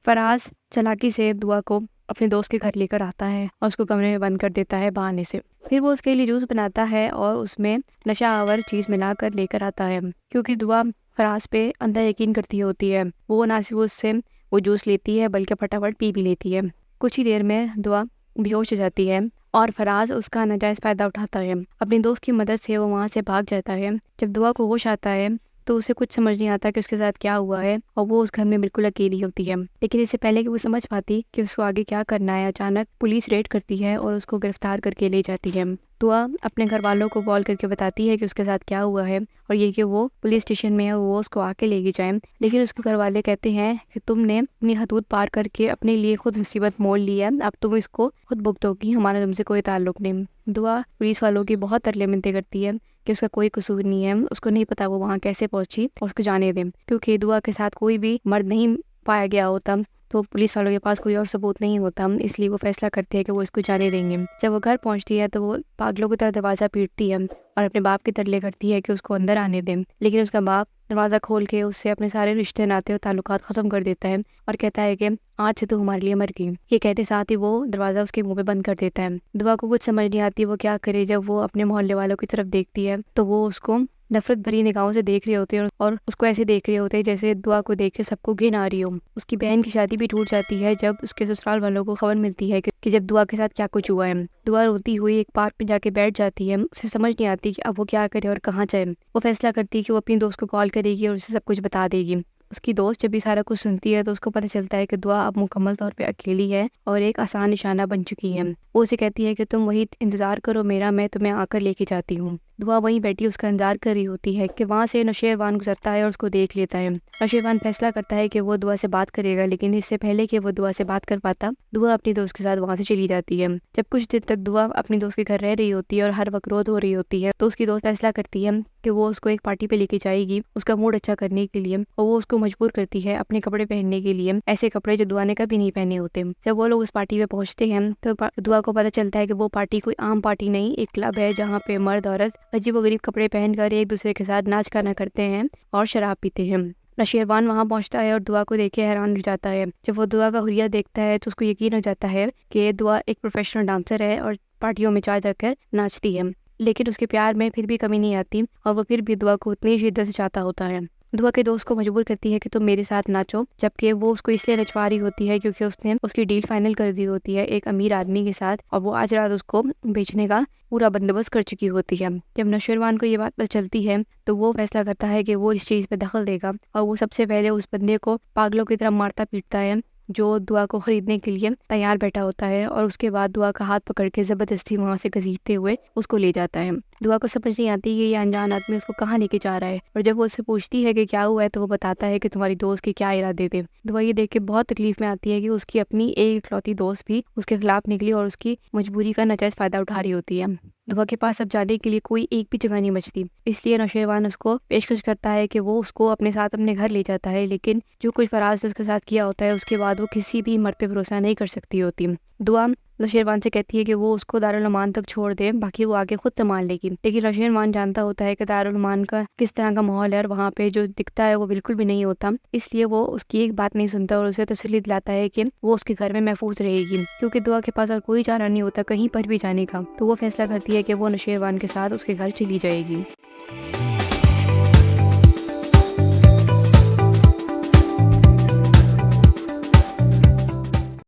फराज चालाकी से दुआ को अपने दोस्त के घर लेकर आता है और उसको कमरे में बंद कर देता है बहाने से। फिर वो उसके लिए जूस बनाता है और उसमें नशा आवर चीज़ मिलाकर लेकर आता है। क्योंकि दुआ फराज पे अंधा यकीन करती होती है, वो ना सिर्फ उससे वो जूस लेती है बल्कि फटाफट पी भी लेती है। कुछ ही देर में दुआ बेहोश हो जाती है और फराज उसका नाजायज़ फ़ायदा उठाता है। अपनी दोस्त की मदद से वो वहाँ से भाग जाता है। जब दुआ को होश आता है तो उसे कुछ समझ नहीं आता कि उसके साथ क्या हुआ है और वो उस घर में बिल्कुल अकेली होती है। लेकिन इससे पहले कि वो समझ पाती कि उसको आगे क्या करना है, अचानक पुलिस रेड करती है और उसको गिरफ्तार करके ले जाती है। दुआ अपने घर वालों को कॉल करके बताती है कि उसके साथ क्या हुआ है और ये कि वो पुलिस स्टेशन में है और वो उसको आके लेके जाए। लेकिन उसके घर वाले कहते हैं कि तुमने अपनी हदूद पार करके अपने लिए खुद मुसीबत मोल ली है, अब तुम इसको खुद भुगतोगी, हमारा तुमसे कोई ताल्लुक नहीं। दुआ पुलिस वालों की बहुत तरले मिन्नतें करती है कि उसका कोई कसूर नहीं है, उसको नहीं पता वो वहाँ कैसे पहुंची और उसको जाने दें। क्योंकि दुआ के साथ कोई भी मर्द नहीं पाया गया होता तो पुलिस वालों के पास कोई और सबूत नहीं होता, इसलिए वो फैसला करते हैं कि वो इसको जाने देंगे। जब वो घर पहुंचती है तो वो पागलों की तरह दरवाज़ा पीटती है और अपने बाप के तरले करती है कि उसको अंदर आने दें। लेकिन उसका बाप दरवाज़ा खोल के उससे अपने सारे रिश्ते नाते और ताल्लुकात ख़त्म कर देता है और कहता है कि आज से तो हमारे लिए मर गई। ये कहते साथ ही वो दरवाज़ा उसके मुंह पे बंद कर देता है। दुआ को कुछ समझ नहीं आती वो क्या करे। जब वो अपने मोहल्ले वालों की तरफ देखती है तो वो उसको नफरत भरी निगाहों से देख रहे होते हैं और उसको ऐसे देख रहे होते हैं जैसे दुआ को देख के सबको घिन आ रही हो। उसकी बहन की शादी भी टूट जाती है जब उसके ससुराल वालों को खबर मिलती है कि जब दुआ के साथ क्या कुछ हुआ है। दुआ रोती हुई एक पार्क में जाके बैठ जाती है। उसे समझ नहीं आती कि अब वो क्या करे और कहाँ जाए। वो फैसला करती है कि वो अपनी दोस्त को कॉल करेगी और उसे सब कुछ बता देगी। उसकी दोस्त जब भी सारा कुछ सुनती है तो उसको पता चलता है कि दुआ अब मुकम्मल तौर पे अकेली है और एक आसान निशाना बन चुकी है। वो उसे कहती है कि तुम वही इंतजार करो मेरा, मैं तुम्हें आकर लेके जाती हूँ। दुआ वहीं बैठी उसका इंतजार कर रही होती है कि वहाँ से नौशेरवान गुजरता है और उसको देख लेता है। नौशेरवान फैसला करता है कि वो दुआ से बात करेगा, लेकिन इससे पहले कि वो दुआ से बात कर पाता, दुआ अपनी दोस्त के साथ वहाँ से चली जाती है। जब कुछ दिन तक दुआ अपनी दोस्त के घर रह रही होती है और हर वक्त रोध हो रही होती है तो उसकी दोस्त फैसला करती है कि वो उसको एक पार्टी पे लेके जाएगी उसका मूड अच्छा करने के लिए, और वो उसको मजबूर करती है अपने कपड़े पहनने के लिए, ऐसे कपड़े जो दुआ ने कभी नहीं पहने होते। जब वो लोग उस पार्टी पे पहुंचते हैं तो दुआ को पता चलता है कि वो पार्टी कोई आम पार्टी नहीं, एक क्लब है जहाँ पे मर्द औरत अजीबोगरीब कपड़े पहनकर एक दूसरे के साथ नाच गाना करते हैं और शराब पीते हैं। नौशेरवान वहाँ पहुंचता है और दुआ को देख के हैरान हो जाता है। जब वो दुआ का हुलिया देखता है तो उसको यकीन हो जाता है कि दुआ एक प्रोफेशनल डांसर है और पार्टियों में जा जाकर नाचती है। लेकिन उसके प्यार में फिर भी कमी नहीं आती और वो फिर भी दुआ को उतनी शिद्दत से चाहता होता है। दुआ के दोस्त को मजबूर करती है कि तुम मेरे साथ नाचो, जबकि वो उसको इसलिए नचवा रही होती है क्योंकि उसने उसकी डील फाइनल कर दी होती है एक अमीर आदमी के साथ और वो आज रात उसको बेचने का पूरा बंदोबस्त कर चुकी होती है। जब नौशेरवान को ये बात पता चलती है तो वो फैसला करता है कि वो इस चीज़ पे दखल देगा और वो सबसे पहले उस बंदे को पागलों की तरह मारता पीटता है जो दुआ को खरीदने के लिए तैयार बैठा होता है, और उसके बाद दुआ का हाथ पकड़ के ज़बरदस्ती वहाँ से घसीटते हुए उसको ले जाता है। दुआ को समझ नहीं आती कि ये अनजान आदमी उसको कहाँ लेके जा रहा है, और जब वो उससे पूछती है कि क्या हुआ है तो वो बताता है कि तुम्हारी दोस्त के क्या इरादे थे। दुआ ये देख के बहुत तकलीफ में आती है कि उसकी अपनी एक इकलौती दोस्त भी उसके खिलाफ निकली और उसकी मजबूरी का नाजायज़ फ़ायदा उठा रही होती है। दुआ के पास अब जाने के लिए कोई एक भी जगह नहीं बचती, इसलिए नौशेरवान उसको पेशकश करता है कि वो उसको अपने साथ अपने घर ले जाता है। लेकिन जो कुछ फराज ने उसके साथ किया होता है उसके बाद वो किसी भी मर्द पे भरोसा नहीं कर सकती होती। दुआ नौशेरवान से कहती है कि वो उसको दारुल अमान तक छोड़ दे, बाकी वो आगे खुद संभाल लेगी। लेकिन नौशेरवान जानता होता है कि दारुल अमान का किस तरह का माहौल है और वहाँ पे जो दिखता है वो बिल्कुल भी नहीं होता, इसलिए वो उसकी एक बात नहीं सुनता और उसे तसल्ली दिलाता है कि वो उसके घर में महफूज रहेगी। क्योंकि दुआ के पास और कोई चारा नहीं होता कहीं पर भी जाने का, तो वो फैसला करती है कि वो नौशेरवान के साथ उसके घर चली जाएगी।